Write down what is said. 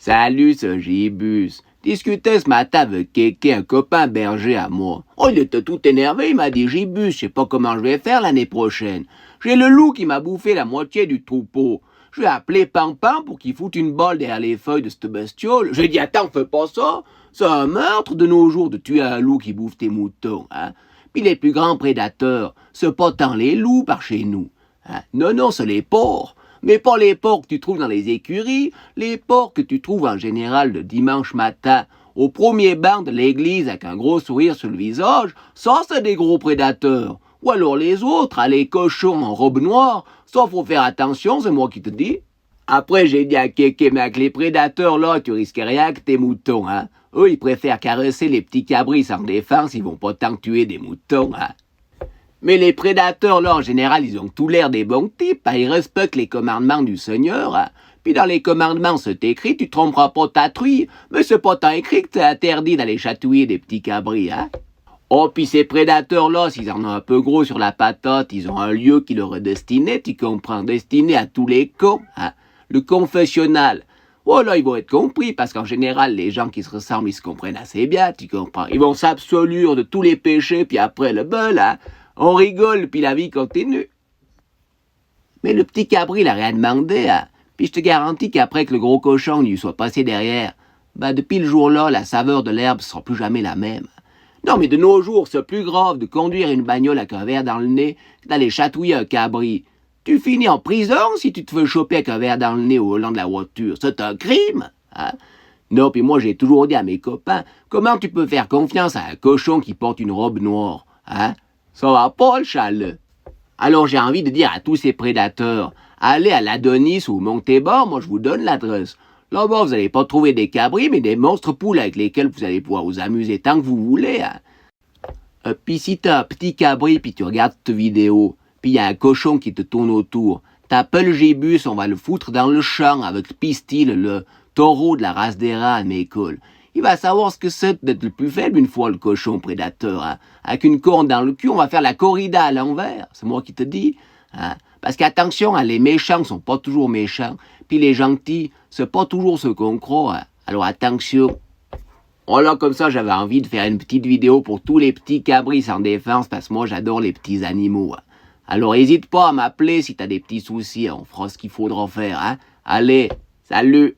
Salut, ce Gibus. Discutais ce matin avec Kéké, un copain berger à moi. Oh, il était tout énervé, il m'a dit Gibus, je sais pas comment je vais faire l'année prochaine. J'ai le loup qui m'a bouffé la moitié du troupeau. Je vais appeler Pampin pour qu'il foute une balle derrière les feuilles de cette bestiole. J'ai dit, attends, fais pas ça. C'est un meurtre de nos jours de tuer un loup qui bouffe tes moutons, hein. Puis les plus grands prédateurs, c'est pas tant les loups par chez nous. Hein? Non, c'est les porcs. Mais pas les porcs que tu trouves dans les écuries, les porcs que tu trouves en général le dimanche matin, au premier banc de l'église avec un gros sourire sur le visage, ça c'est des gros prédateurs. Ou alors les autres, les cochons en robe noire, ça faut faire attention, c'est moi qui te dis. Après j'ai dit à Kéké, mais avec les prédateurs là, tu risques rien avec tes moutons, hein. Eux, ils préfèrent caresser les petits cabris sans défense, ils vont pas tant tuer des moutons, hein. Mais les prédateurs, là, en général, ils ont tout l'air des bons types. Hein. Ils respectent les commandements du Seigneur. Hein. Puis dans les commandements, c'est écrit, tu tromperas pas ta truie. Mais c'est pas tant écrit que c'est interdit d'aller chatouiller des petits cabris. Hein. Oh, puis ces prédateurs-là, s'ils en ont un peu gros sur la patate, ils ont un lieu qui leur est destiné, tu comprends, destiné à tous les cons. Hein. Le confessionnal. Oh là, ils vont être compris, parce qu'en général, les gens qui se ressemblent, ils se comprennent assez bien, tu comprends. Ils vont s'absoluer de tous les péchés, puis après le bol, hein. On rigole, puis la vie continue. Mais le petit cabri, il a rien demandé, hein. Puis je te garantis qu'après que le gros cochon lui soit passé derrière, depuis le jour-là, la saveur de l'herbe ne sera plus jamais la même. Non, mais de nos jours, c'est plus grave de conduire une bagnole avec un verre dans le nez que d'aller chatouiller un cabri. Tu finis en prison si tu te fais choper avec un verre dans le nez au volant de la voiture. C'est un crime, hein. Non, puis moi, j'ai toujours dit à mes copains, comment tu peux faire confiance à un cochon qui porte une robe noire, hein? Ça va pas, le chalet. Alors j'ai envie de dire à tous ces prédateurs, allez à l'Adonis ou au Montébar, moi je vous donne l'adresse. Là-bas, vous n'allez pas trouver des cabris, mais des monstres poules avec lesquels vous allez pouvoir vous amuser tant que vous voulez. Hein. Puis si t'as un petit cabri, puis tu regardes cette vidéo, puis il y a un cochon qui te tourne autour, t'appelles Gibus, on va le foutre dans le champ avec Pistil, le taureau de la race des rats à Mécole. Il va savoir ce que c'est d'être le plus faible une fois le cochon prédateur. Hein. Avec une corne dans le cul, on va faire la corrida à l'envers. C'est moi qui te dis. Hein. Parce qu'attention, hein, les méchants sont pas toujours méchants. Puis les gentils, c'est pas toujours ce qu'on croit. Hein. Alors attention. Voilà, comme ça, j'avais envie de faire une petite vidéo pour tous les petits cabris sans défense, parce que moi, j'adore les petits animaux. Hein. Alors n'hésite pas à m'appeler si t'as des petits soucis. Hein. On fera ce qu'il faudra faire. Hein. Allez, salut!